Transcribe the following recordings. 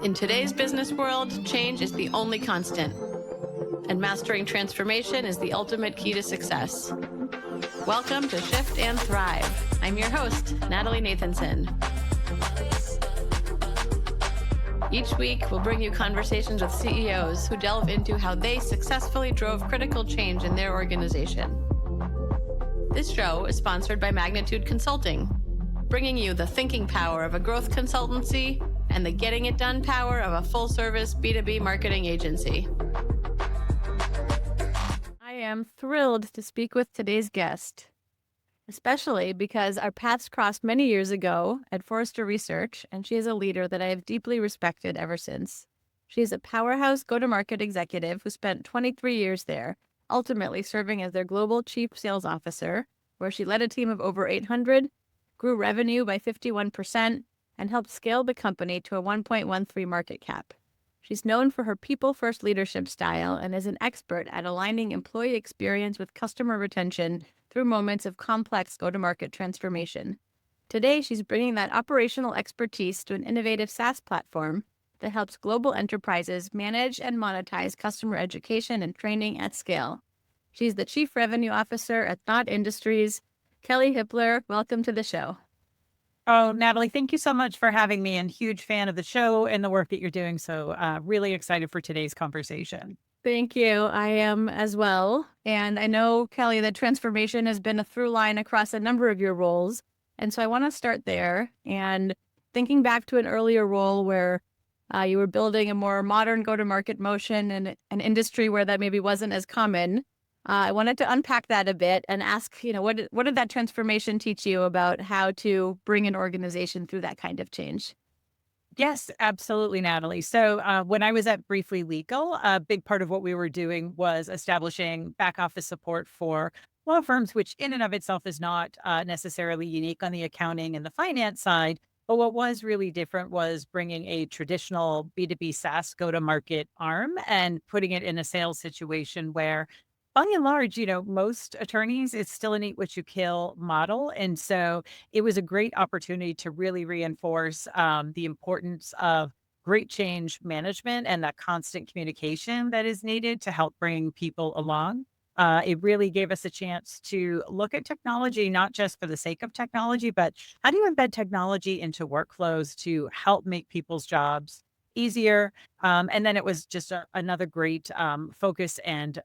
In today's business world, change is the only constant, and mastering transformation is the ultimate key to success. Welcome to Shift and Thrive. I'm your host, Natalie Nathanson. Each week, we'll bring you conversations with CEOs who delve into how they successfully drove critical change in their organization. This show is sponsored by Magnitude Consulting, bringing you the thinking power of a growth consultancy and the getting it done power of a full-service B2B marketing agency. I am thrilled to speak with today's guest, especially because our paths crossed many years ago at Forrester Research, and she is a leader that I have deeply respected ever since. She is a powerhouse go-to-market executive who spent 23 years there, ultimately serving as their global chief sales officer, where she led a team of over 800, grew revenue by 51%, and helped scale the company to a 1.13 market cap. She's known for her people-first leadership style and is an expert at aligning employee experience with customer retention through moments of complex go-to-market transformation. Today, she's bringing that operational expertise to an innovative SaaS platform that helps global enterprises manage and monetize customer education and training at scale. She's the Chief Revenue Officer at Thought Industries. Kelley Hippler, welcome to the show. Oh, Natalie, thank you so much for having me, and huge fan of the show and the work that you're doing. So really excited for today's conversation. Thank you. I am as well. And I know, Kelley, that transformation has been a through line across a number of your roles. And so I want to start there. And thinking back to an earlier role where you were building a more modern go-to-market motion in an industry where that maybe wasn't as common, I wanted to unpack that a bit and ask, what did that transformation teach you about how to bring an organization through that kind of change? Yes, absolutely, Natalie. So when I was at Briefly Legal, a big part of what we were doing was establishing back office support for law firms, which in and of itself is not necessarily unique on the accounting and the finance side. But what was really different was bringing a traditional B2B SaaS go-to-market arm and putting it in a sales situation where, by and large, most attorneys, it's still an eat what you kill model. And so it was a great opportunity to really reinforce the importance of great change management and that constant communication that is needed to help bring people along. It really gave us a chance to look at technology, not just for the sake of technology, but how do you embed technology into workflows to help make people's jobs easier? And then it was just another great focus and,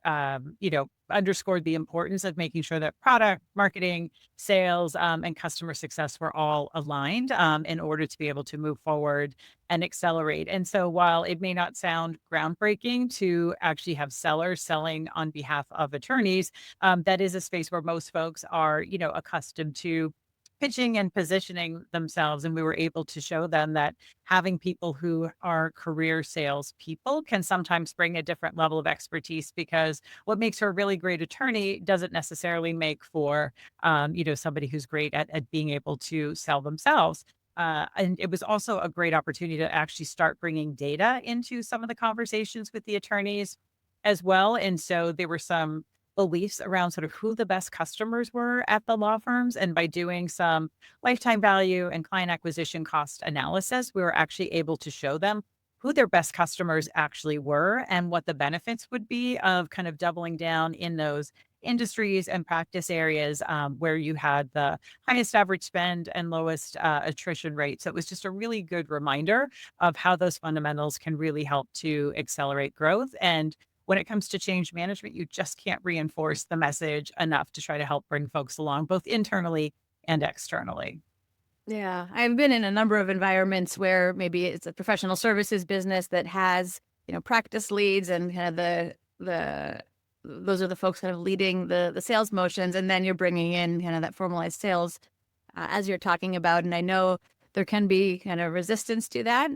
underscored the importance of making sure that product, marketing, sales, and customer success were all aligned in order to be able to move forward and accelerate. And so while it may not sound groundbreaking to actually have sellers selling on behalf of attorneys, that is a space where most folks are, accustomed to pitching and positioning themselves. And we were able to show them that having people who are career sales people can sometimes bring a different level of expertise, because what makes her a really great attorney doesn't necessarily make for, somebody who's great at being able to sell themselves. And it was also a great opportunity to actually start bringing data into some of the conversations with the attorneys as well. And so there were some beliefs around sort of who the best customers were at the law firms. And by doing some lifetime value and client acquisition cost analysis, we were actually able to show them who their best customers actually were and what the benefits would be of kind of doubling down in those industries and practice areas where you had the highest average spend and lowest attrition rate. So it was just a really good reminder of how those fundamentals can really help to accelerate growth. And when it comes to change management, you just can't reinforce the message enough to try to help bring folks along, both internally and externally. Yeah, I've been in a number of environments where maybe it's a professional services business that has, practice leads and kind of the those are the folks kind of leading the sales motions, and then you're bringing in kind of that formalized sales as you're talking about. And I know there can be kind of resistance to that.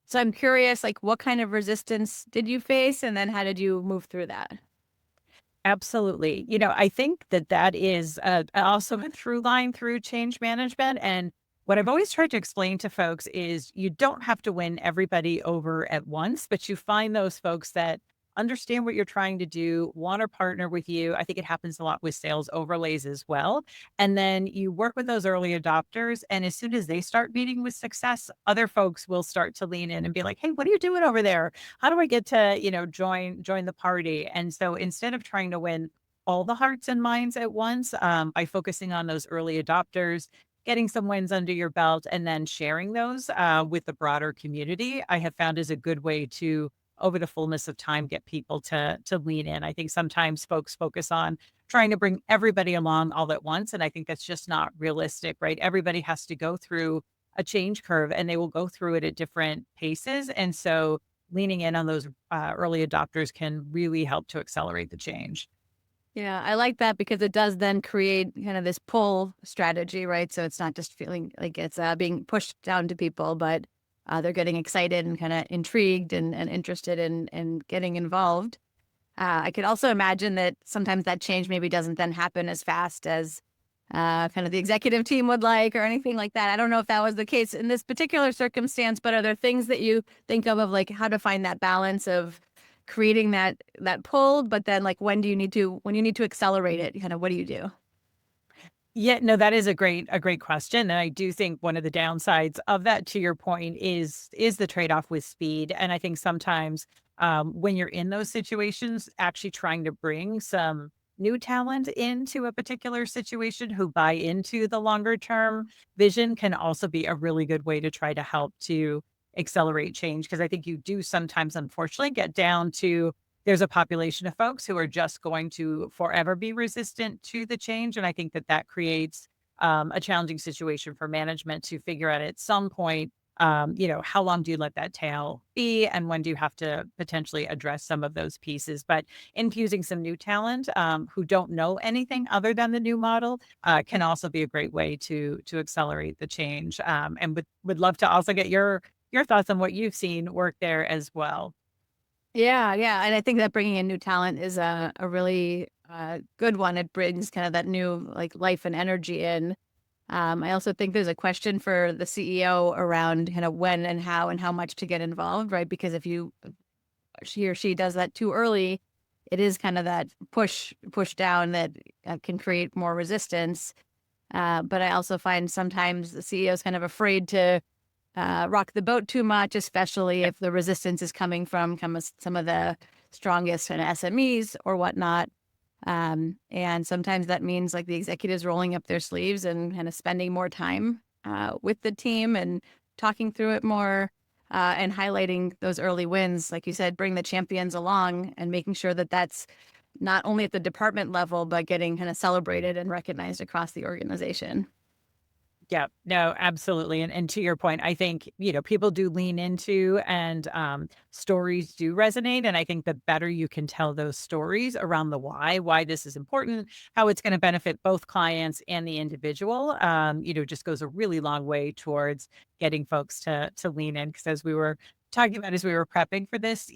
So I'm curious, like, what kind of resistance did you face, and then how did you move through that? Absolutely. I think that is also a through line through change management. And what I've always tried to explain to folks is you don't have to win everybody over at once, but you find those folks that understand what you're trying to do, want to partner with you. I think it happens a lot with sales overlays as well. And then you work with those early adopters. And as soon as they start meeting with success, other folks will start to lean in and be like, hey, what are you doing over there? How do I get to, join the party? And so instead of trying to win all the hearts and minds at once, by focusing on those early adopters, getting some wins under your belt, and then sharing those with the broader community, I have found is a good way to, over the fullness of time, get people to lean in. I think sometimes folks focus on trying to bring everybody along all at once, and I think that's just not realistic, right? Everybody has to go through a change curve, and they will go through it at different paces, and so leaning in on those early adopters can really help to accelerate the change. Yeah, I like that because it does then create kind of this pull strategy, right? So it's not just feeling like it's being pushed down to people, but they're getting excited and kind of intrigued and interested in getting involved. I could also imagine that sometimes that change maybe doesn't then happen as fast as kind of the executive team would like or anything like that. I don't know if that was the case in this particular circumstance, but are there things that you think of like how to find that balance of creating that pull, but then like when you need to accelerate it, kind of what do you do? Yeah, no, that is a great question, and I do think one of the downsides of that, to your point, is the trade-off with speed, and I think sometimes, when you're in those situations, actually trying to bring some new talent into a particular situation who buy into the longer term vision can also be a really good way to try to help to accelerate change, because I think you do sometimes, unfortunately, get down to there's a population of folks who are just going to forever be resistant to the change. And I think that that creates a challenging situation for management to figure out at some point, how long do you let that tail be and when do you have to potentially address some of those pieces? But infusing some new talent who don't know anything other than the new model can also be a great way to accelerate the change. And would love to also get your thoughts on what you've seen work there as well. Yeah, yeah, and I think that bringing in new talent is a really good one. It brings kind of that new like life and energy in. I also think there's a question for the CEO around kind of when and how much to get involved, right? Because if you he or she does that too early, it is kind of that push down that can create more resistance. But I also find sometimes the CEO is kind of afraid to rock the boat too much, especially if the resistance is coming from some of the strongest kind of SMEs or whatnot. And sometimes that means like the executives rolling up their sleeves and kind of spending more time with the team and talking through it more and highlighting those early wins. Like you said, bring the champions along and making sure that that's not only at the department level, but getting kind of celebrated and recognized across the organization. Yeah, no, absolutely. And to your point, I think, people do lean into and stories do resonate. And I think the better you can tell those stories around the why this is important, how it's going to benefit both clients and the individual, just goes a really long way towards getting folks to lean in. Because as we were talking about as we were prepping for this,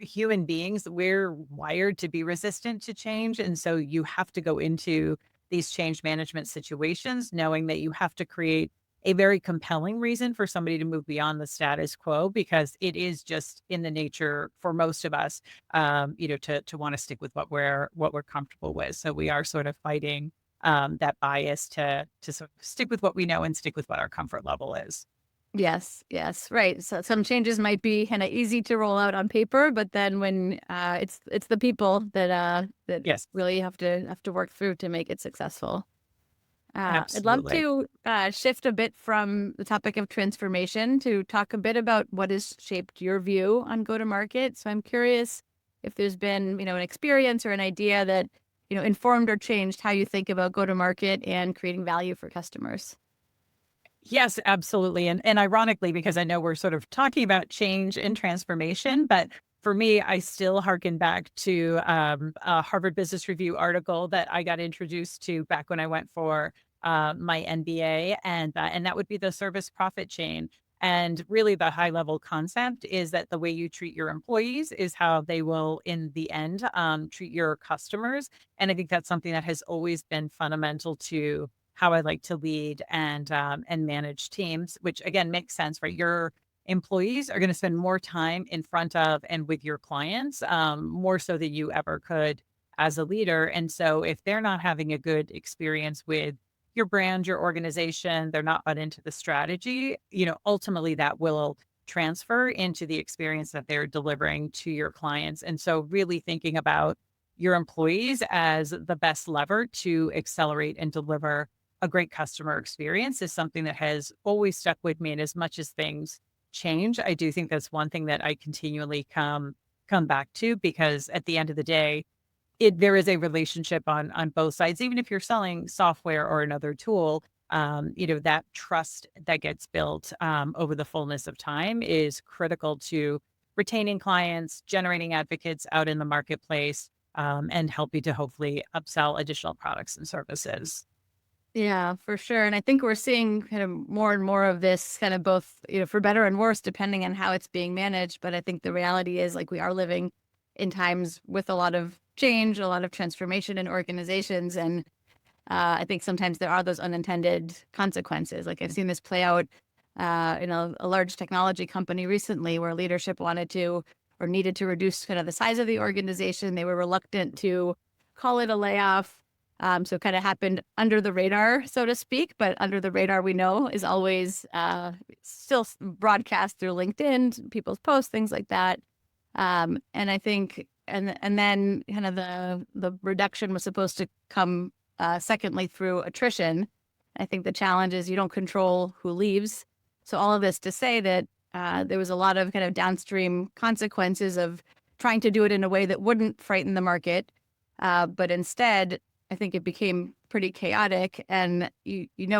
human beings, we're wired to be resistant to change. And so you have to go into these change management situations, knowing that you have to create a very compelling reason for somebody to move beyond the status quo, because it is just in the nature for most of us, to want to stick with what we're comfortable with. So we are sort of fighting that bias to sort of stick with what we know and stick with what our comfort level is. Yes, yes, right. So some changes might be kind of easy to roll out on paper, but then when it's the people that Yes, really have to work through to make it successful. I'd love absolutely. to shift a bit from the topic of transformation to talk a bit about what has shaped your view on go to market. So I'm curious if there's been, an experience or an idea that, informed or changed how you think about go to market and creating value for customers. Yes, absolutely. And ironically, because I know we're sort of talking about change and transformation, but for me, I still harken back to a Harvard Business Review article that I got introduced to back when I went for my MBA, and that would be the service profit chain. And really, the high level concept is that the way you treat your employees is how they will, in the end, treat your customers. And I think that's something that has always been fundamental to how I like to lead and manage teams, which again makes sense, right? You're employees are going to spend more time in front of and with your clients, more so than you ever could as a leader. And so if they're not having a good experience with your brand, your organization, they're not bought into the strategy, ultimately that will transfer into the experience that they're delivering to your clients. And so really thinking about your employees as the best lever to accelerate and deliver a great customer experience is something that has always stuck with me. And as much as things change, I do think that's one thing that I continually come back to, because at the end of the day, there is a relationship on both sides. Even if you're selling software or another tool, that trust that gets built over the fullness of time is critical to retaining clients, generating advocates out in the marketplace, and helping to hopefully upsell additional products and services. Yeah, for sure. And I think we're seeing kind of more and more of this kind of both, for better and worse, depending on how it's being managed. But I think the reality is like we are living in times with a lot of change, a lot of transformation in organizations. And I think sometimes there are those unintended consequences. Like I've seen this play out in a large technology company recently where leadership wanted to or needed to reduce kind of the size of the organization. They were reluctant to call it a layoff. So it kind of happened under the radar, so to speak, but under the radar we know is always still broadcast through LinkedIn, people's posts, things like that. And I think, and then kind of the reduction was supposed to come secondly through attrition. I think the challenge is you don't control who leaves. So all of this to say that there was a lot of kind of downstream consequences of trying to do it in a way that wouldn't frighten the market, but instead I think it became pretty chaotic, and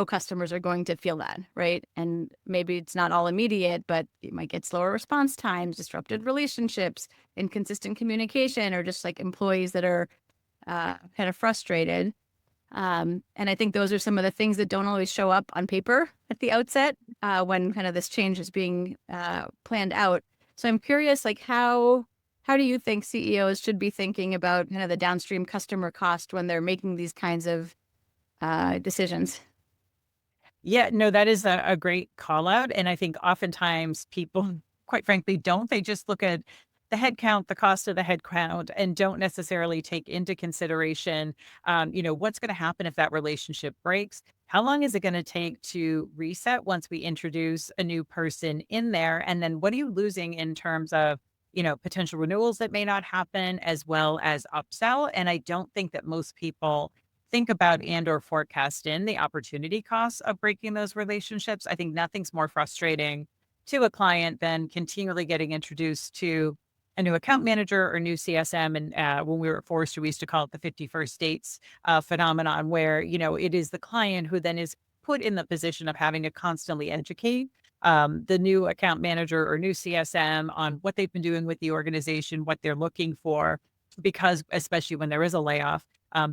customers are going to feel that, right? And maybe it's not all immediate, but you might get slower response times, disrupted relationships, inconsistent communication, or just like employees that are kind of frustrated. And I think those are some of the things that don't always show up on paper at the outset when kind of this change is being planned out. So I'm curious, like how do you think CEOs should be thinking about kind of the downstream customer cost when they're making these kinds of decisions? Yeah, no, that is a great call out. And I think oftentimes people, quite frankly, don't. They just look at the head count, the cost of the head count, and don't necessarily take into consideration, what's going to happen if that relationship breaks? How long is it going to take to reset once we introduce a new person in there? And then what are you losing in terms of, potential renewals that may not happen, as well as upsell? And I don't think that most people think about and or forecast in the opportunity costs of breaking those relationships. I think nothing's more frustrating to a client than continually getting introduced to a new account manager or new CSM. And when we were at Forrester, we used to call it the 51st dates phenomenon, where, it is the client who then is put in the position of having to constantly educate the new account manager or new CSM on what they've been doing with the organization, what they're looking for, because especially when there is a layoff,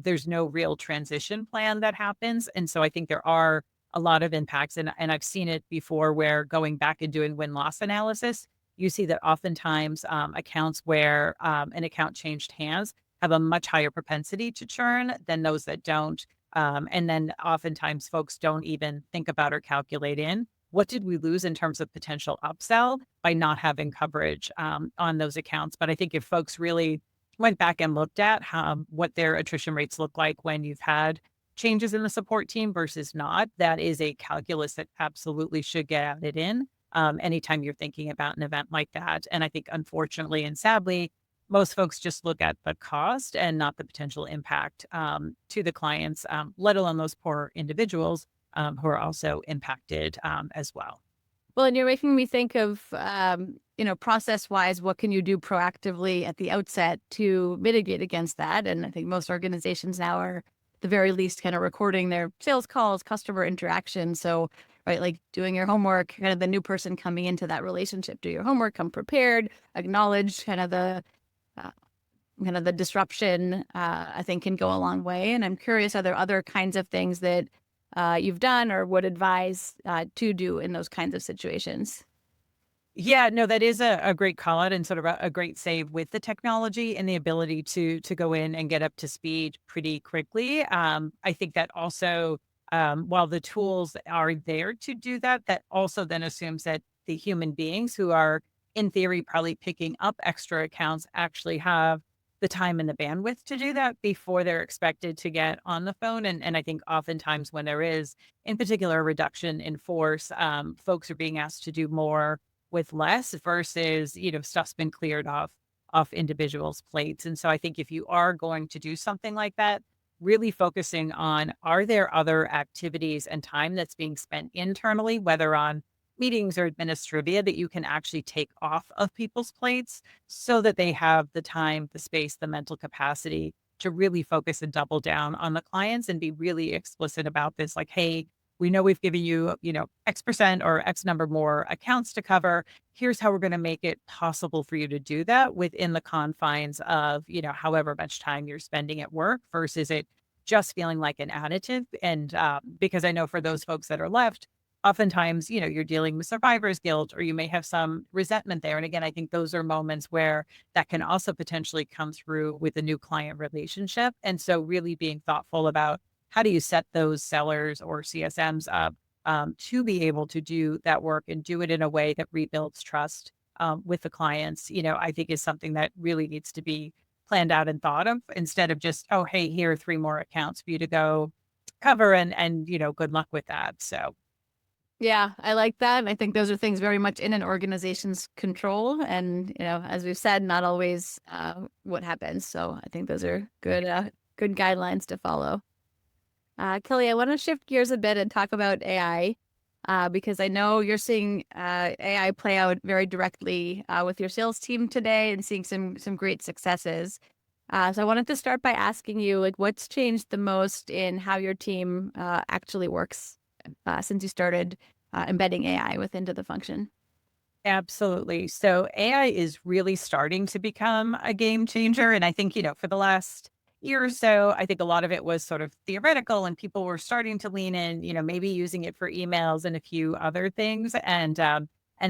there's no real transition plan that happens. And so I think there are a lot of impacts. And I've seen it before where going back and doing win-loss analysis, you see that oftentimes accounts where an account changed hands have a much higher propensity to churn than those that don't. And then oftentimes folks don't even think about or calculate in what did we lose in terms of potential upsell by not having coverage on those accounts. But I think if folks really went back and looked at what their attrition rates look like when you've had changes in the support team versus not, that is a calculus that absolutely should get added in anytime you're thinking about an event like that. And I think unfortunately and sadly, most folks just look at the cost and not the potential impact to the clients, let alone those poor individuals who are also impacted as well. Well, and you're making me think of, process wise, what can you do proactively at the outset to mitigate against that? And I think most organizations now are, at the very least, kind of recording their sales calls, customer interaction. So, right, like doing your homework, kind of the new person coming into that relationship, do your homework, come prepared, acknowledge uh, kind of the disruption, I think can go a long way. And I'm curious, are there other kinds of things that you've done or would advise to do in those kinds of situations? Yeah, no, that is a great call out and sort of a great save with the technology and the ability to go in and get up to speed pretty quickly. I think that also while the tools are there to do that, that also then assumes that the human beings who are, in theory, probably picking up extra accounts actually have the time and the bandwidth to do that before they're expected to get on the phone. And I think oftentimes when there is, in particular, a reduction in force, folks are being asked to do more with less versus, stuff's been cleared off individuals' plates. And so I think if you are going to do something like that, really focusing on, are there other activities and time that's being spent internally, whether on meetings or administrivia, that you can actually take off of people's plates so that they have the time, the space, the mental capacity to really focus and double down on the clients and be really explicit about this. Like, hey, we know we've given you, X percent or X number more accounts to cover. Here's how we're going to make it possible for you to do that within the confines of, however much time you're spending at work versus it just feeling like an additive. And because I know for those folks that are left, oftentimes, you're dealing with survivor's guilt or you may have some resentment there. And again, I think those are moments where that can also potentially come through with a new client relationship. And so really being thoughtful about how do you set those sellers or CSMs up to be able to do that work and do it in a way that rebuilds trust with the clients, I think is something that really needs to be planned out and thought of instead of just, oh, hey, here are 3 more accounts for you to go cover and good luck with that. So Yeah, I like that. And I think those are things very much in an organization's control. And, as we've said, not always what happens. So I think those are good guidelines to follow. Kelley, I want to shift gears a bit and talk about AI because I know you're seeing AI play out very directly with your sales team today and seeing some great successes. So I wanted to start by asking you, like, what's changed the most in how your team actually works since you started embedding AI within the function? absolutely. So AI is really starting to become a game changer. And I think, for the last year or so, I think a lot of it was sort of theoretical and people were starting to lean in, maybe using it for emails and a few other things. And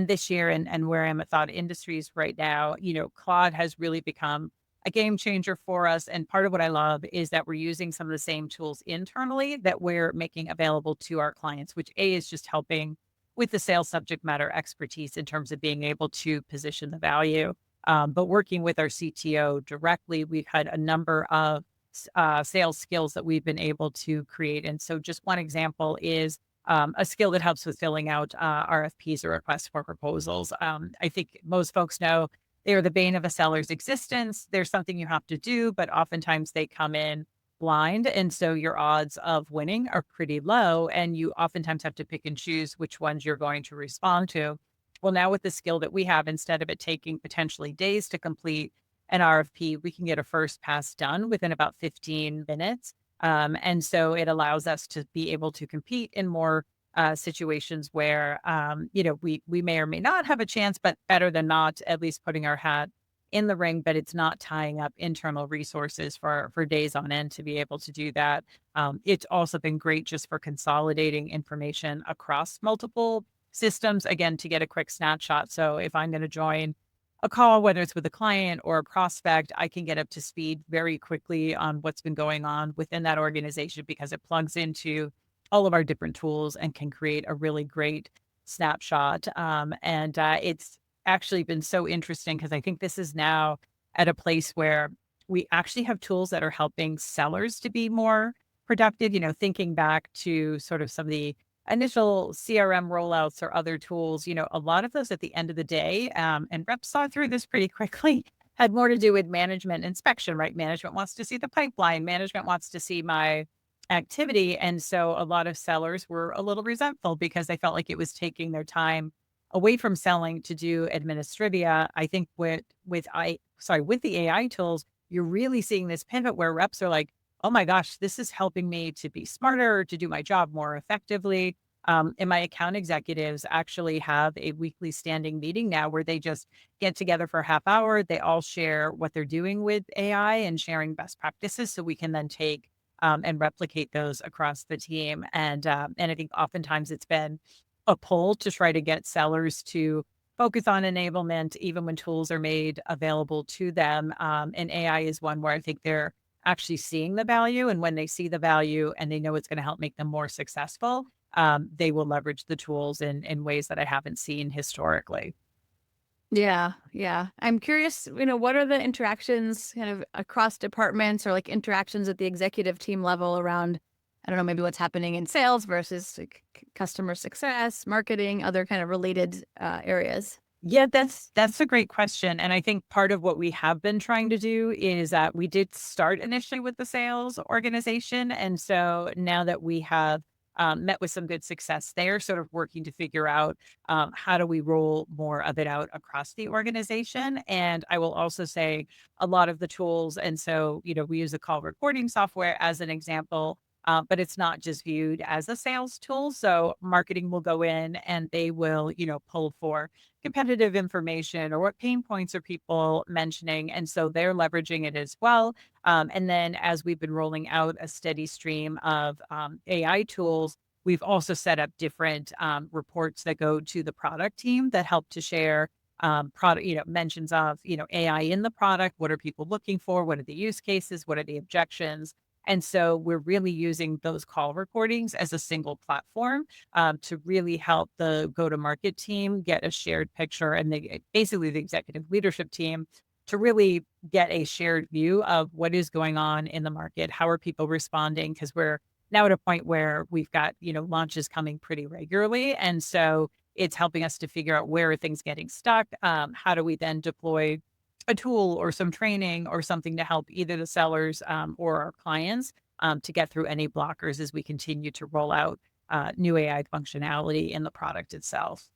this year and where I'm at Thought Industries right now, Claude has really become a game changer for us. And part of what I love is that we're using some of the same tools internally that we're making available to our clients, which A is just helping with the sales subject matter expertise in terms of being able to position the value. But working with our CTO directly, we've had a number of sales skills that we've been able to create. And so, just one example is a skill that helps with filling out RFPs or requests for proposals. I think most folks know they are the bane of a seller's existence. There's something you have to do, but oftentimes they come in blind. And so your odds of winning are pretty low. And you oftentimes have to pick and choose which ones you're going to respond to. Well, now with the skill that we have, instead of it taking potentially days to complete an RFP, we can get a first pass done within about 15 minutes. And so it allows us to be able to compete in more situations where, we may or may not have a chance, but better than not, at least putting our hat in the ring, but it's not tying up internal resources for days on end to be able to do that. It's also been great just for consolidating information across multiple systems, again, to get a quick snapshot. So if I'm going to join a call, whether it's with a client or a prospect, I can get up to speed very quickly on what's been going on within that organization because it plugs into all of our different tools and can create a really great snapshot. And it's actually been so interesting because I think this is now at a place where we actually have tools that are helping sellers to be more productive, thinking back to sort of some of the initial CRM rollouts or other tools, a lot of those at the end of the day, and reps saw through this pretty quickly, had more to do with management inspection, right? Management wants to see the pipeline, management wants to see my activity. And so a lot of sellers were a little resentful because they felt like it was taking their time away from selling to do administrivia. I think with the AI tools, you're really seeing this pivot where reps are like, oh my gosh, this is helping me to be smarter, to do my job more effectively. And my account executives actually have a weekly standing meeting now where they just get together for a half hour. They all share what they're doing with AI and sharing best practices so we can then take and replicate those across the team. And I think oftentimes it's been a pull to try to get sellers to focus on enablement, even when tools are made available to them. And AI is one where I think they're actually seeing the value. And when they see the value and they know it's going to help make them more successful, they will leverage the tools in ways that I haven't seen historically. Yeah, yeah. I'm curious, what are the interactions kind of across departments or like interactions at the executive team level around, I don't know, maybe what's happening in sales versus like customer success, marketing, other kind of related areas? Yeah, that's a great question. And I think part of what we have been trying to do is that we did start initially with the sales organization. And so now that we have met with some good success there, sort of working to figure out how do we roll more of it out across the organization. And I will also say a lot of the tools. And so, we use a call recording software as an example. But it's not just viewed as a sales tool. So marketing will go in and they will, pull for competitive information or what pain points are people mentioning. And so they're leveraging it as well. And then as we've been rolling out a steady stream of AI tools, we've also set up different reports that go to the product team that help to share product, mentions of, AI in the product. What are people looking for? What are the use cases? What are the objections? And so we're really using those call recordings as a single platform to really help the go-to-market team get a shared picture and basically the executive leadership team to really get a shared view of what is going on in the market. How are people responding? Because we're now at a point where we've got, launches coming pretty regularly. And so it's helping us to figure out where are things getting stuck. How do we then deploy a tool or some training or something to help either the sellers or our clients to get through any blockers as we continue to roll out new AI functionality in the product itself.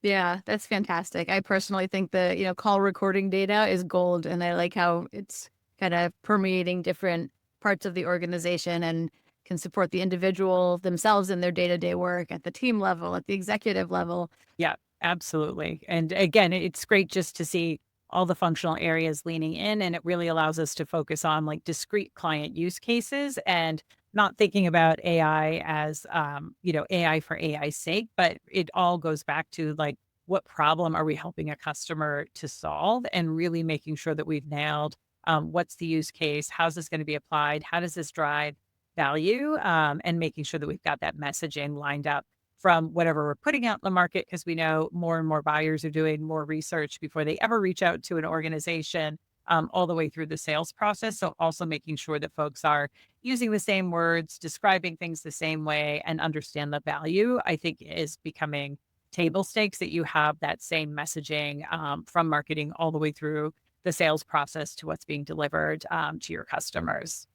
Yeah, that's fantastic. I personally think the, call recording data is gold, and I like how it's kind of permeating different parts of the organization and can support the individual themselves in their day-to-day work at the team level, at the executive level. Yeah, absolutely. And again, it's great just to see all the functional areas leaning in, and it really allows us to focus on like discrete client use cases and not thinking about AI as, AI for AI's sake, but it all goes back to like, what problem are we helping a customer to solve and really making sure that we've nailed what's the use case? How's this going to be applied? How does this drive value? And making sure that we've got that messaging lined up from whatever we're putting out in the market, because we know more and more buyers are doing more research before they ever reach out to an organization, all the way through the sales process. So also making sure that folks are using the same words, describing things the same way, and understand the value, I think is becoming table stakes that you have that same messaging from marketing all the way through the sales process to what's being delivered to your customers.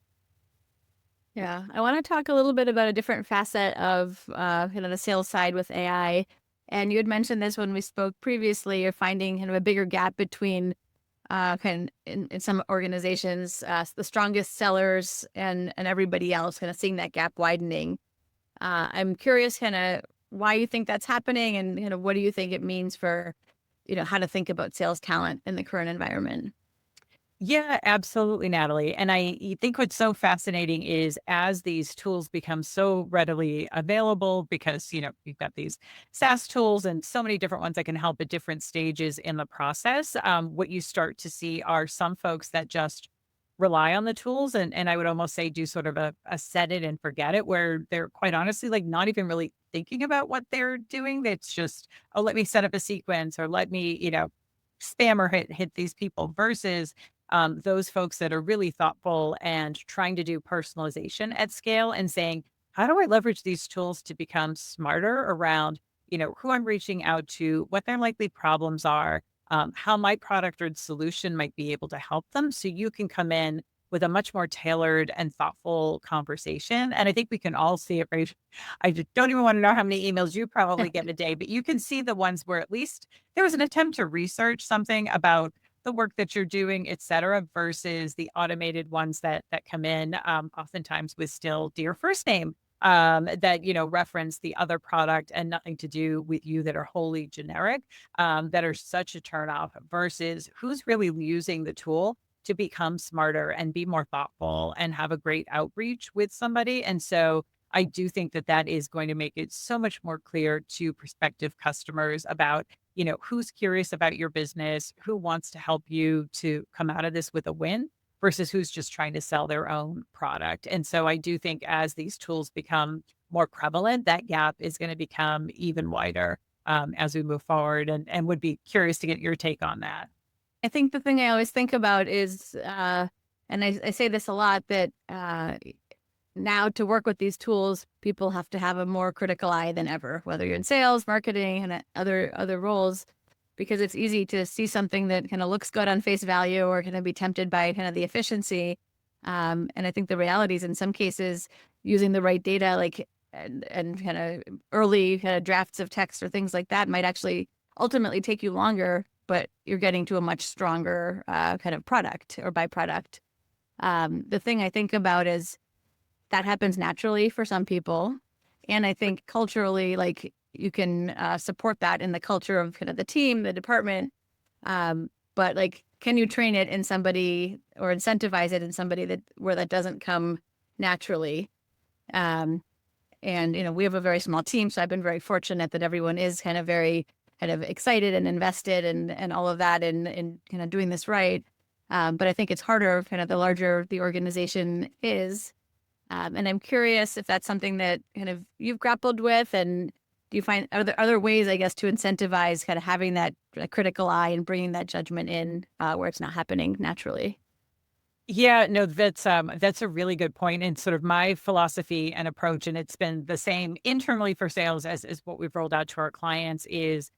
Yeah, I want to talk a little bit about a different facet of the sales side with AI. And you had mentioned this when we spoke previously. You're finding kind of a bigger gap between in some organizations, the strongest sellers and everybody else, kind of seeing that gap widening. I'm curious, kind of why you think that's happening, and what do you think it means for how to think about sales talent in the current environment. Yeah, absolutely, Natalie. And think what's so fascinating is as these tools become so readily available, because, you've got these SaaS tools and so many different ones that can help at different stages in the process. What you start to see are some folks that just rely on the tools. And I would almost say do sort of a set it and forget it, where they're quite honestly like not even really thinking about what they're doing. It's just, oh, let me set up a sequence or let me, spam or hit these people versus those folks that are really thoughtful and trying to do personalization at scale and saying, how do I leverage these tools to become smarter around, who I'm reaching out to, what their likely problems are, how my product or solution might be able to help them. So you can come in with a much more tailored and thoughtful conversation. And I think we can all see it, right? I just don't even want to know how many emails you probably get a day, but you can see the ones where at least there was an attempt to research something about the work that you're doing, et cetera, versus the automated ones that come in, oftentimes with still dear first name, that, reference the other product and nothing to do with you, that are wholly generic, that are such a turnoff versus who's really using the tool to become smarter and be more thoughtful and have a great outreach with somebody. And so I do think that that is going to make it so much more clear to prospective customers about, who's curious about your business, who wants to help you to come out of this with a win, versus who's just trying to sell their own product. And so I do think as these tools become more prevalent, that gap is going to become even wider as we move forward, and would be curious to get your take on that. I think the thing I always think about is, and I say this a lot, that now to work with these tools, people have to have a more critical eye than ever, whether you're in sales, marketing, and other roles, because it's easy to see something that kind of looks good on face value or kind of be tempted by kind of the efficiency. And I think the reality is in some cases using the right data, like and kind of early kind of drafts of text or things like that might actually ultimately take you longer, but you're getting to a much stronger kind of product or byproduct. The thing I think about is that happens naturally for some people. And I think culturally, like you can support that in the culture of kind of the team, the department. But like, can you train it in somebody or incentivize it in somebody that where that doesn't come naturally? Um, and we have a very small team, so I've been very fortunate that everyone is kind of very kind of excited and invested and all of that in kind of doing this right. But I think it's harder kind of the larger the organization is. And I'm curious if that's something that kind of you've grappled with, and do you find are there other ways, I guess, to incentivize kind of having that critical eye and bringing that judgment in where it's not happening naturally? Yeah, no, that's a really good point, and sort of my philosophy and approach, and it's been the same internally for sales as what we've rolled out to our clients is,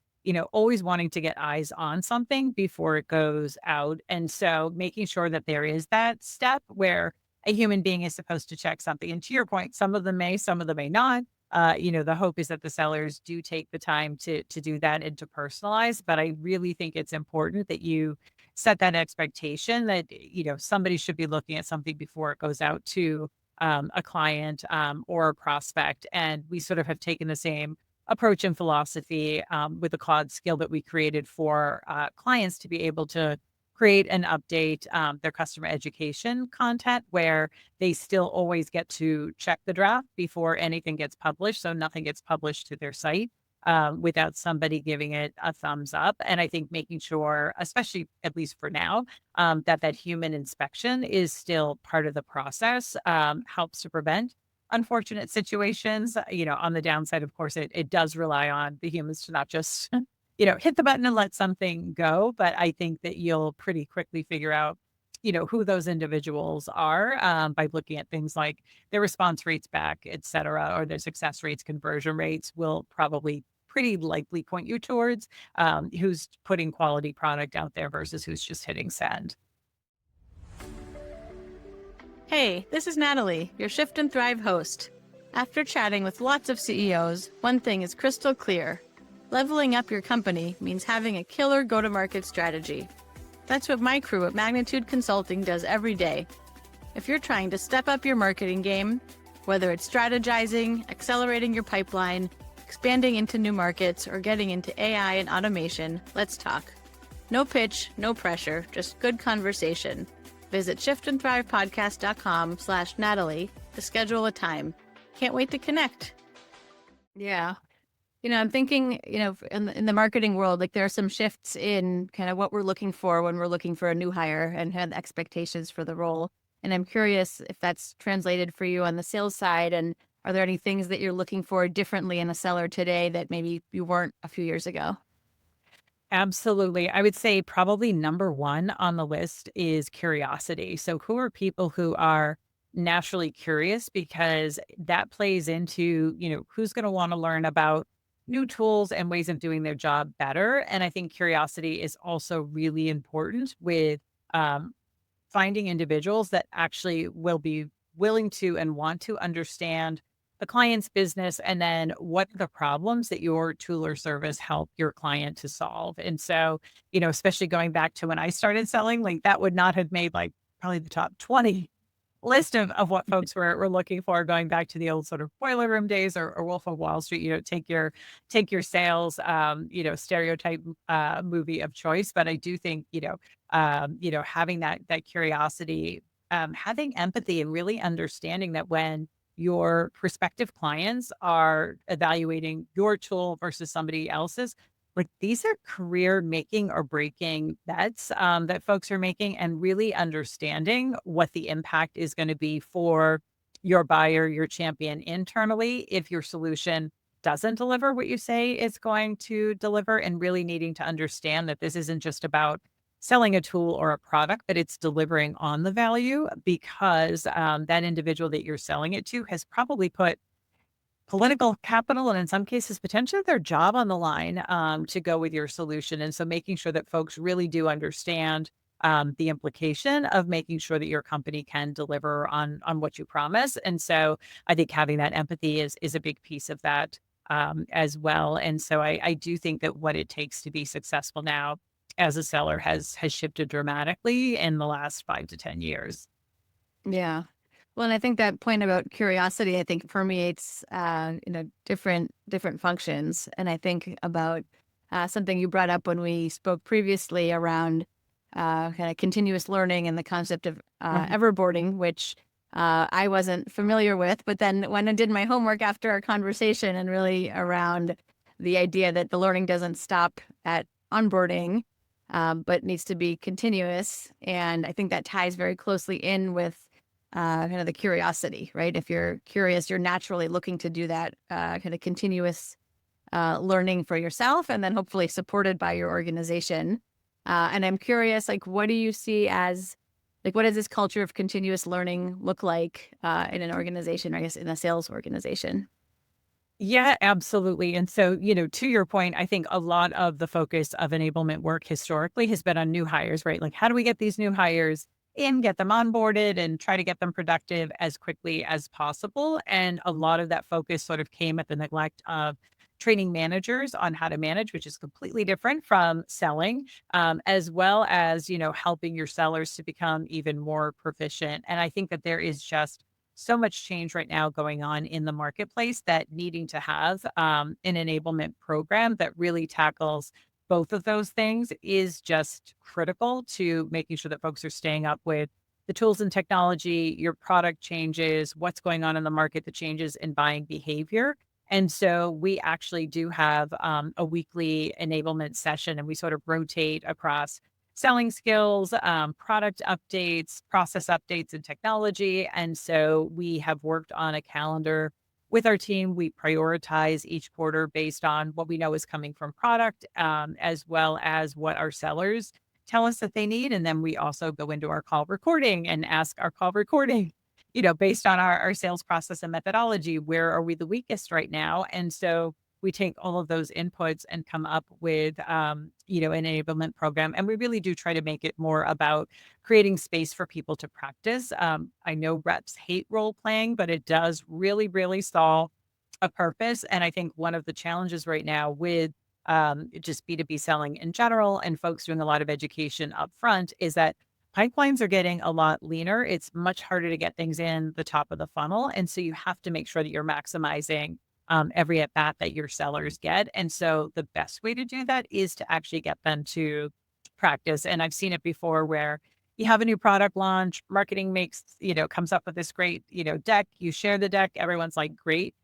always wanting to get eyes on something before it goes out. And so making sure that there is that step where a human being is supposed to check something. And to your point, some of them may, some of them may not. The hope is that the sellers do take the time to do that and to personalize. But I really think it's important that you set that expectation that, somebody should be looking at something before it goes out to a client or a prospect. And we sort of have taken the same approach and philosophy with the Claude skill that we created for clients to be able to create and update their customer education content where they still always get to check the draft before anything gets published. So nothing gets published to their site without somebody giving it a thumbs up. And I think making sure, especially at least for now, that human inspection is still part of the process helps to prevent unfortunate situations. On the downside, of course, it does rely on the humans to not just, hit the button and let something go. But I think that you'll pretty quickly figure out, who those individuals are by looking at things like their response rates back, et cetera, or their success rates, conversion rates will probably pretty likely point you towards who's putting quality product out there versus who's just hitting send. Hey, this is Natalie, your Shift and Thrive host. After chatting with lots of CEOs, one thing is crystal clear. Leveling up your company means having a killer go-to-market strategy. That's what my crew at Magnitude Consulting does every day. If you're trying to step up your marketing game, whether it's strategizing, accelerating your pipeline, expanding into new markets, or getting into AI and automation, let's talk. No pitch, no pressure, just good conversation. Visit shiftandthrivepodcast.com/Natalie to schedule a time. Can't wait to connect. Yeah. I'm thinking, in the marketing world, like there are some shifts in kind of what we're looking for when we're looking for a new hire and kind of the expectations for the role. And I'm curious if that's translated for you on the sales side. And are there any things that you're looking for differently in a seller today that maybe you weren't a few years ago? Absolutely. I would say probably number one on the list is curiosity. So, who are people who are naturally curious? Because that plays into, who's going to want to learn about new tools and ways of doing their job better. And I think curiosity is also really important with um, finding individuals that actually will be willing to and want to understand the client's business and then what are the problems that your tool or service help your client to solve. And so, especially going back to when I started selling, like that would not have made like probably the top 20 list of what folks were looking for going back to the old sort of boiler room days or Wolf of Wall Street, take your sales, stereotype movie of choice. But I do think, having that curiosity, having empathy and really understanding that when your prospective clients are evaluating your tool versus somebody else's, like these are career making or breaking bets that folks are making, and really understanding what the impact is going to be for your buyer, your champion internally if your solution doesn't deliver what you say it's going to deliver, and really needing to understand that this isn't just about selling a tool or a product, but it's delivering on the value because that individual that you're selling it to has probably put political capital and in some cases potentially their job on the line to go with your solution. And so making sure that folks really do understand the implication of making sure that your company can deliver on what you promise. And so I think having that empathy is a big piece of that as well. And so I do think that what it takes to be successful now as a seller has shifted dramatically in the last 5 to 10 years. Yeah. Well, and I think that point about curiosity, I think permeates, different functions. And I think about something you brought up when we spoke previously around kind of continuous learning and the concept of Mhm. everboarding, which I wasn't familiar with. But then when I did my homework after our conversation and really around the idea that the learning doesn't stop at onboarding, but needs to be continuous. And I think that ties very closely in with kind of the curiosity, right? If you're curious, you're naturally looking to do that kind of continuous learning for yourself and then hopefully supported by your organization. And I'm curious, like, what do you see as, like, what does this culture of continuous learning look like in an organization, or I guess in a sales organization? Yeah, absolutely. And so, to your point, I think a lot of the focus of enablement work historically has been on new hires, right? Like, how do we get these new hires in, get them onboarded, and try to get them productive as quickly as possible? And a lot of that focus sort of came at the neglect of training managers on how to manage, which is completely different from selling, as well as, helping your sellers to become even more proficient. And I think that there is just so much change right now going on in the marketplace that needing to have an enablement program that really tackles both of those things is just critical to making sure that folks are staying up with the tools and technology, your product changes, what's going on in the market, the changes in buying behavior. And so we actually do have a weekly enablement session, and we sort of rotate across selling skills, product updates, process updates, and technology. And so we have worked on a calendar with our team. We prioritize each quarter based on what we know is coming from product, as well as what our sellers tell us that they need. And then we also go into our call recording and ask our call recording, based on our sales process and methodology, where are we the weakest right now? And so we take all of those inputs and come up with, an enablement program. And we really do try to make it more about creating space for people to practice. I know reps hate role playing, but it does really, really solve a purpose. And I think one of the challenges right now with just B2B selling in general and folks doing a lot of education up front is that pipelines are getting a lot leaner. It's much harder to get things in the top of the funnel. And so you have to make sure that you're maximizing every at bat that your sellers get. And so the best way to do that is to actually get them to practice. And I've seen it before where you have a new product launch, marketing comes up with this great, deck, you share the deck, everyone's like, great.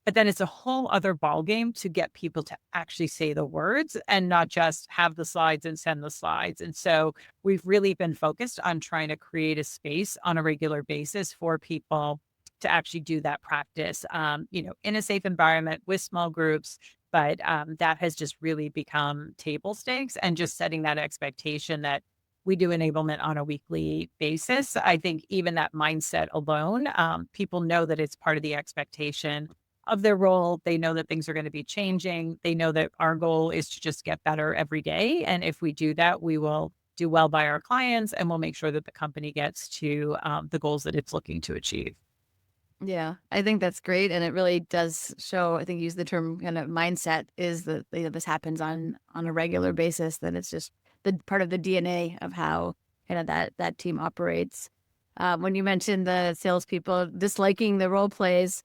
But then it's a whole other ballgame to get people to actually say the words and not just have the slides and send the slides. And so we've really been focused on trying to create a space on a regular basis for people to actually do that practice, in a safe environment with small groups. But that has just really become table stakes, and just setting that expectation that we do enablement on a weekly basis. I think even that mindset alone, people know that it's part of the expectation of their role. They know that things are going to be changing. They know that our goal is to just get better every day. And if we do that, we will do well by our clients, and we'll make sure that the company gets to the goals that it's looking to achieve. Yeah, I think that's great, and it really does show. I think you use the term kind of mindset is that this happens on a regular basis. That it's just the part of the DNA of how kind of that team operates. When you mentioned the salespeople disliking the role plays,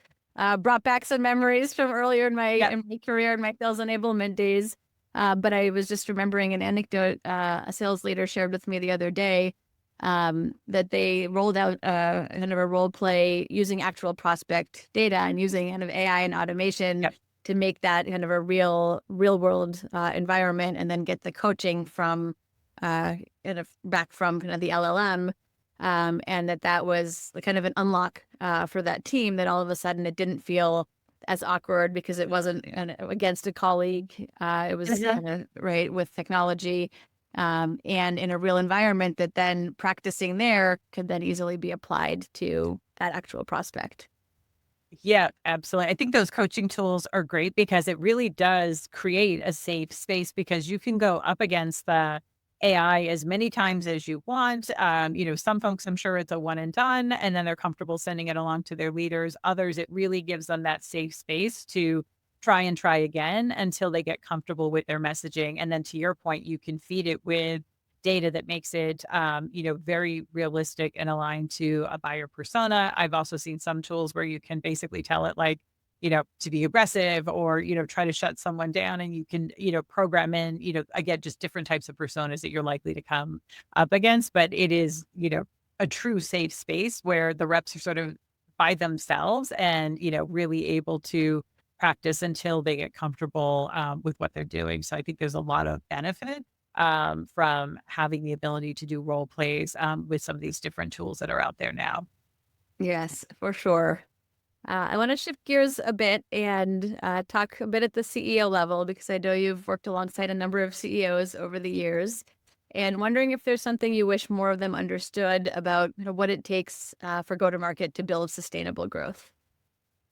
brought back some memories from earlier in my Yeah. career in my sales enablement days. But I was just remembering an anecdote a sales leader shared with me the other day, that they rolled out kind of a role play using actual prospect data and using kind of AI and automation Yep. to make that kind of a real world environment, and then get the coaching from kind of back from kind of the LLM, and that was kind of an unlock for that team. That all of a sudden it didn't feel as awkward because it wasn't against a colleague. It was Mhm. kind of right with technology, and in a real environment that then practicing there could then easily be applied to that actual prospect. Yeah, absolutely. I think those coaching tools are great because it really does create a safe space because you can go up against the AI as many times as you want. Some folks, I'm sure it's a one and done, and then they're comfortable sending it along to their leaders. Others, it really gives them that safe space to try again until they get comfortable with their messaging. And then to your point, you can feed it with data that makes it, very realistic and aligned to a buyer persona. I've also seen some tools where you can basically tell it like, to be aggressive or, try to shut someone down and you can, program in, again, just different types of personas that you're likely to come up against. But it is, a true safe space where the reps are sort of by themselves and, really able to practice until they get comfortable with what they're doing. So I think there's a lot of benefit from having the ability to do role plays with some of these different tools that are out there now. Yes, for sure. I want to shift gears a bit and talk a bit at the CEO level because I know you've worked alongside a number of CEOs over the years, and wondering if there's something you wish more of them understood about what it takes for go-to-market to build sustainable growth.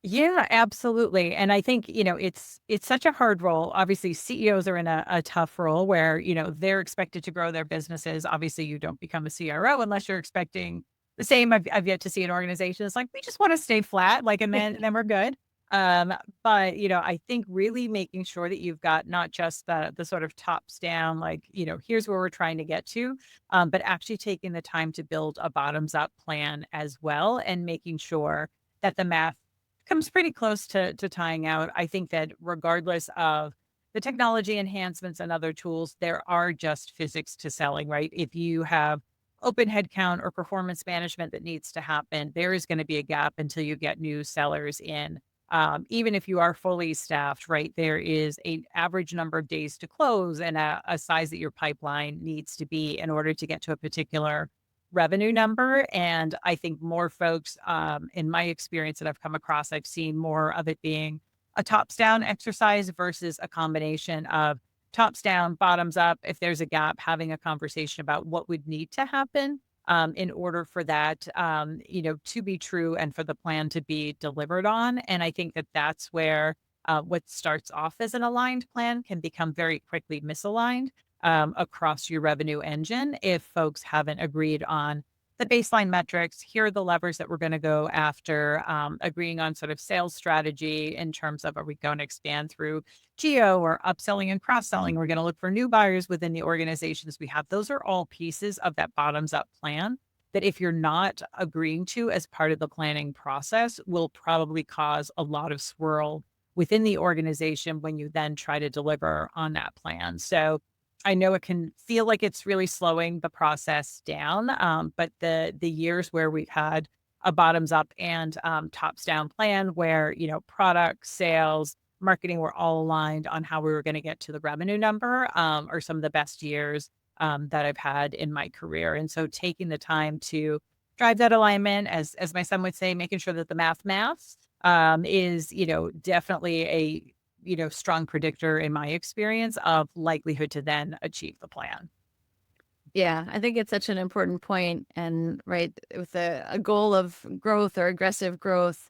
Yeah, absolutely. And I think, it's such a hard role. Obviously, CEOs are in a tough role where, they're expected to grow their businesses. Obviously, you don't become a CRO unless you're expecting the same. I've yet to see an organization that's like, we just want to stay flat, like, and then we're good. But I think really making sure that you've got not just the sort of tops down, like, here's where we're trying to get to, but actually taking the time to build a bottoms up plan as well and making sure that the math comes pretty close to tying out. I think that regardless of the technology enhancements and other tools, there are just physics to selling, right? If you have open headcount or performance management that needs to happen, there is going to be a gap until you get new sellers in. Even if you are fully staffed, right, there is a average number of days to close and a size that your pipeline needs to be in order to get to a particular revenue number. And I think more folks, in my experience that I've come across, I've seen more of it being a tops down exercise versus a combination of tops down, bottoms up. If there's a gap, having a conversation about what would need to happen in order for that, to be true and for the plan to be delivered on. And I think that that's where what starts off as an aligned plan can become very quickly misaligned across your revenue engine if folks haven't agreed on the baseline metrics. Here are the levers that we're going to go after, agreeing on sort of sales strategy in terms of are we going to expand through geo or upselling and cross selling? We're going to look for new buyers within the organizations we have. Those are all pieces of that bottoms up plan that if you're not agreeing to as part of the planning process will probably cause a lot of swirl within the organization when you then try to deliver on that plan. So I know it can feel like it's really slowing the process down, but the years where we've had a bottoms up and tops down plan where product, sales, marketing were all aligned on how we were going to get to the revenue number are some of the best years that I've had in my career. And so taking the time to drive that alignment, as my son would say, making sure that the maths is definitely a strong predictor in my experience of likelihood to then achieve the plan. Yeah, I think it's such an important point. And right, with a goal of growth or aggressive growth,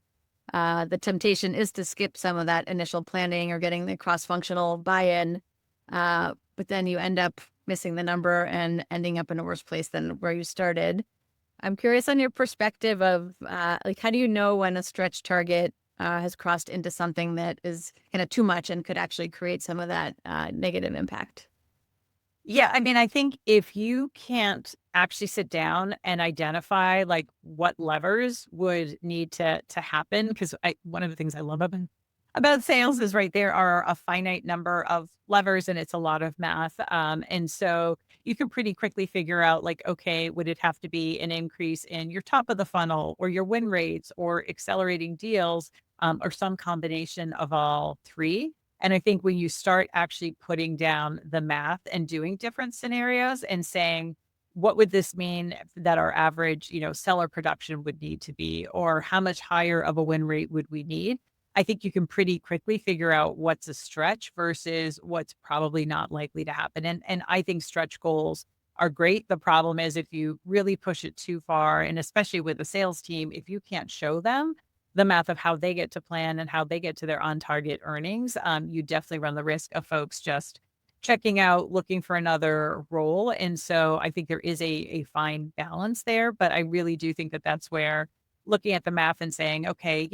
the temptation is to skip some of that initial planning or getting the cross-functional buy-in. But then you end up missing the number and ending up in a worse place than where you started. I'm curious on your perspective of like, how do you know when a stretch target has crossed into something that is kind of too much and could actually create some of that negative impact? Yeah, I mean, I think if you can't actually sit down and identify like what levers would need to happen, because one of the things I love about sales is right there are a finite number of levers and it's a lot of math. And so you can pretty quickly figure out like, okay, would it have to be an increase in your top of the funnel or your win rates or accelerating deals? or some combination of all three. And I think when you start actually putting down the math and doing different scenarios and saying, what would this mean that our average, seller production would need to be, or how much higher of a win rate would we need? I think you can pretty quickly figure out what's a stretch versus what's probably not likely to happen. And I think stretch goals are great. The problem is if you really push it too far, and especially with the sales team, if you can't show them the math of how they get to plan and how they get to their on target earnings, you definitely run the risk of folks just checking out, looking for another role. And so I think there is a fine balance there. But I really do think that that's where looking at the math and saying, okay,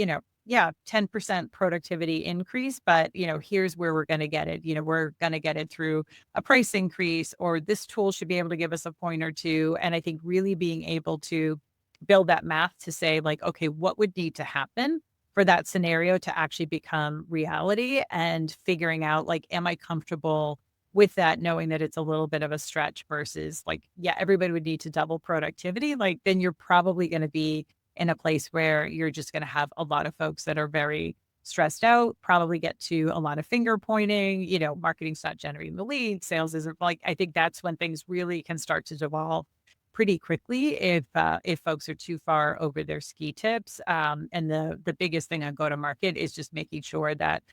yeah, 10% productivity increase, but here's where we're going to get it. We're going to get it through a price increase, or this tool should be able to give us a point or two. And I think really being able to build that math to say, like, okay, what would need to happen for that scenario to actually become reality, and figuring out, like, am I comfortable with that, knowing that it's a little bit of a stretch versus like, yeah, everybody would need to double productivity. Like, then you're probably going to be in a place where you're just going to have a lot of folks that are very stressed out, probably get to a lot of finger pointing, marketing's not generating the lead, sales isn't, like, I think that's when things really can start to devolve pretty quickly if folks are too far over their ski tips. And the biggest thing on go to market is just making sure that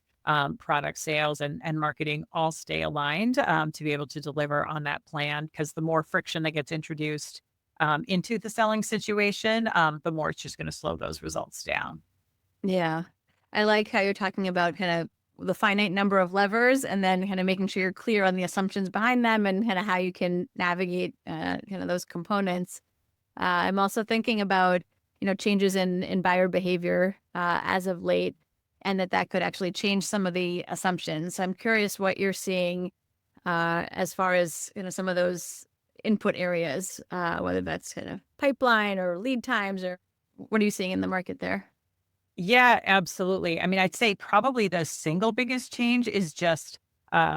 product sales and marketing all stay aligned, to be able to deliver on that plan. Because the more friction that gets introduced into the selling situation, the more it's just going to slow those results down. Yeah. I like how you're talking about kind of the finite number of levers and then kind of making sure you're clear on the assumptions behind them and kind of how you can navigate kind of those components. I'm also thinking about, changes in buyer behavior as of late, and that could actually change some of the assumptions. I'm curious what you're seeing as far as, some of those input areas, whether that's kind of pipeline or lead times, or what are you seeing in the market there? Yeah, absolutely. I mean, I'd say probably the single biggest change is just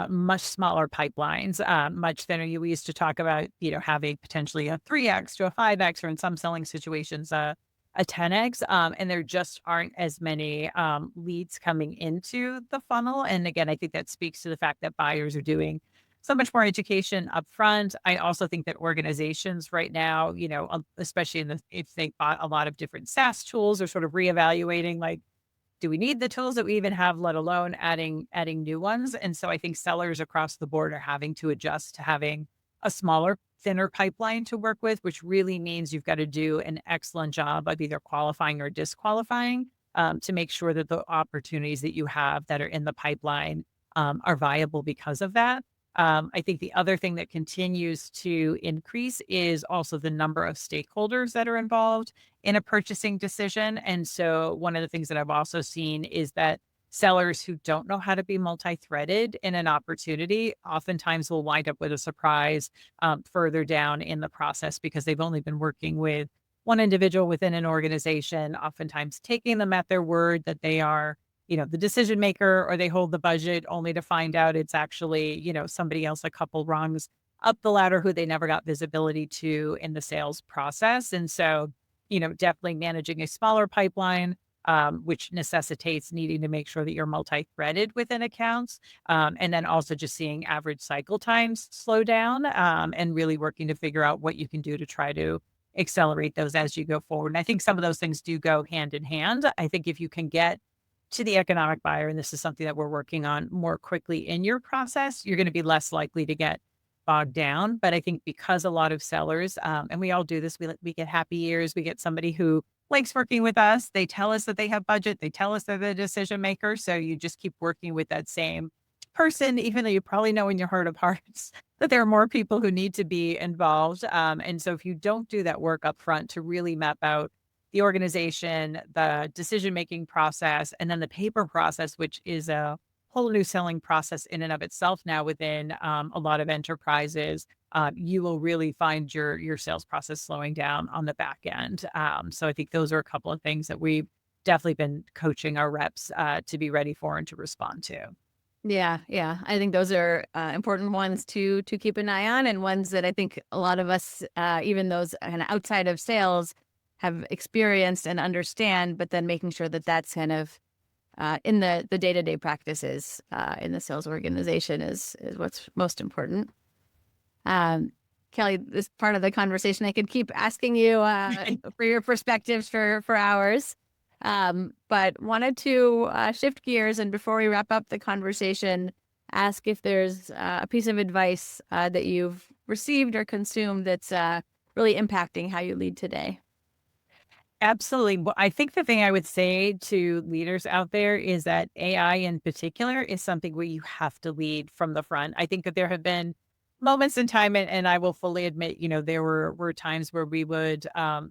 much smaller pipelines, much thinner. We used to talk about, having potentially a 3x to a 5x, or in some selling situations, a 10x. And there just aren't as many leads coming into the funnel. And again, I think that speaks to the fact that buyers are doing so much more education upfront. I also think that organizations right now, especially if they bought a lot of different SaaS tools, are sort of reevaluating, like, do we need the tools that we even have, let alone adding new ones? And so I think sellers across the board are having to adjust to having a smaller, thinner pipeline to work with, which really means you've got to do an excellent job of either qualifying or disqualifying, to make sure that the opportunities that you have that are in the pipeline are viable because of that. I think the other thing that continues to increase is also the number of stakeholders that are involved in a purchasing decision. And so one of the things that I've also seen is that sellers who don't know how to be multi-threaded in an opportunity oftentimes will wind up with a surprise further down in the process, because they've only been working with one individual within an organization, oftentimes taking them at their word that they are, the decision maker, or they hold the budget, only to find out it's actually, somebody else a couple rungs up the ladder who they never got visibility to in the sales process. And so, definitely managing a smaller pipeline, which necessitates needing to make sure that you're multi-threaded within accounts. And then also just seeing average cycle times slow down, and really working to figure out what you can do to try to accelerate those as you go forward. And I think some of those things do go hand in hand. I think if you can get to the economic buyer, and this is something that we're working on more quickly in your process, you're going to be less likely to get bogged down. But I think because a lot of sellers, and we all do this, we get happy ears, we get somebody who likes working with us. They tell us that they have budget. They tell us they're the decision maker. So you just keep working with that same person, even though you probably know in your heart of hearts that there are more people who need to be involved. And so if you don't do that work up front to really map out the organization, the decision-making process, and then the paper process, which is a whole new selling process in and of itself now within a lot of enterprises, you will really find your sales process slowing down on the back end. So I think those are a couple of things that we've definitely been coaching our reps to be ready for and to respond to. Yeah, yeah. I think those are important ones to keep an eye on, and ones that I think a lot of us, even those kind of outside of sales, have experienced and understand. But then making sure that that's kind of in the day-to-day practices in the sales organization is what's most important. Kelley, this part of the conversation, I could keep asking you for your perspectives for hours, but wanted to shift gears. And before we wrap up the conversation, ask if there's a piece of advice that you've received or consumed that's really impacting how you lead today. Absolutely. Well, I think the thing I would say to leaders out there is that AI in particular is something where you have to lead from the front. I think that there have been moments in time, and I will fully admit, there were times where we would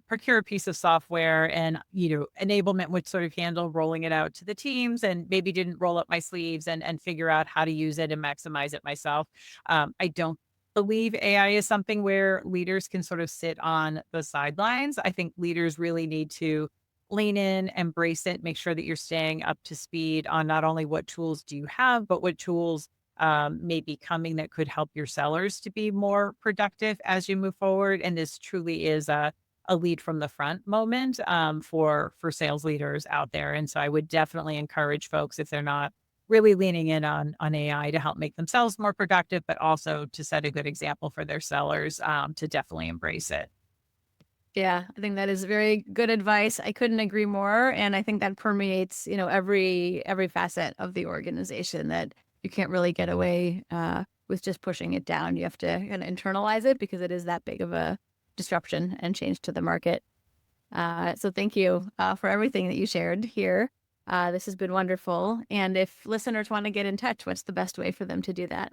procure a piece of software and, enablement would sort of handle rolling it out to the teams and maybe didn't roll up my sleeves and figure out how to use it and maximize it myself. I don't believe AI is something where leaders can sort of sit on the sidelines. I think leaders really need to lean in, embrace it, make sure that you're staying up to speed on not only what tools do you have, but what tools may be coming that could help your sellers to be more productive as you move forward. And this truly is a lead from the front moment for sales leaders out there. And so I would definitely encourage folks, if they're not really leaning in on AI, to help make themselves more productive, but also to set a good example for their sellers to definitely embrace it. Yeah, I think that is very good advice. I couldn't agree more, and I think that permeates, every facet of the organization. That you can't really get away with just pushing it down. You have to kind of internalize it because it is that big of a disruption and change to the market. So thank you for everything that you shared here. This has been wonderful. And if listeners want to get in touch, what's the best way for them to do that?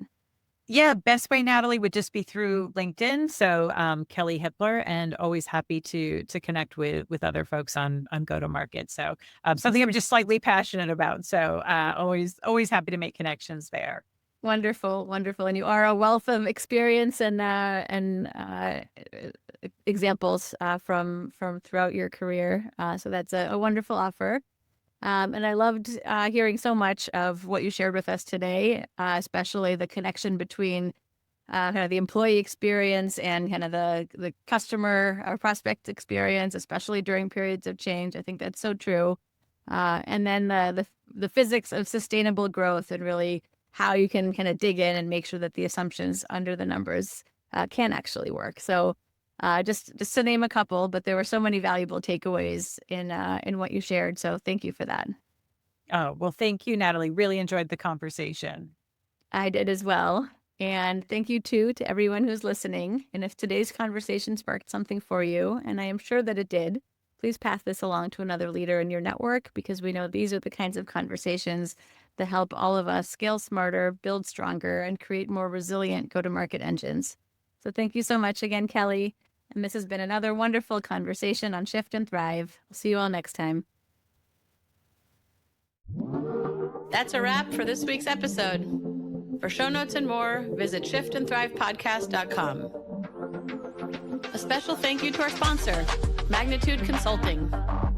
Yeah, best way, Natalie, would just be through LinkedIn. So Kelley Hippler, and always happy to connect with other folks on go-to-market. So something I'm just slightly passionate about. So always happy to make connections there. Wonderful, wonderful. And you are a wealth of experience and examples from throughout your career. So that's a wonderful offer. And I loved hearing so much of what you shared with us today, especially the connection between kind of the employee experience and kind of the customer or prospect experience, especially during periods of change. I think that's so true. And then the physics of sustainable growth and really how you can kind of dig in and make sure that the assumptions under the numbers can actually work. So just to name a couple, but there were so many valuable takeaways in what you shared. So thank you for that. Oh, well, thank you, Natalie. Really enjoyed the conversation. I did as well. And thank you too to everyone who's listening. And if today's conversation sparked something for you, and I am sure that it did, please pass this along to another leader in your network, because we know these are the kinds of conversations that help all of us scale smarter, build stronger, and create more resilient go-to-market engines. So thank you so much again, Kelley. And this has been another wonderful conversation on Shift and Thrive. I'll see you all next time. That's a wrap for this week's episode. For show notes and more, visit shiftandthrivepodcast.com. A special thank you to our sponsor, Magnitude Consulting,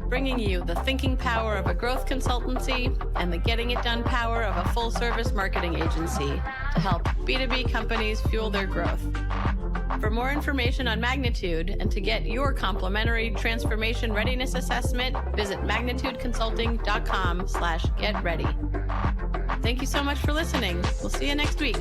bringing you the thinking power of a growth consultancy and the getting it done power of a full-service marketing agency to help B2B companies fuel their growth. For more information on Magnitude and to get your complimentary transformation readiness assessment, visit magnitudeconsulting.com/getready. Thank you so much for listening. We'll see you next week.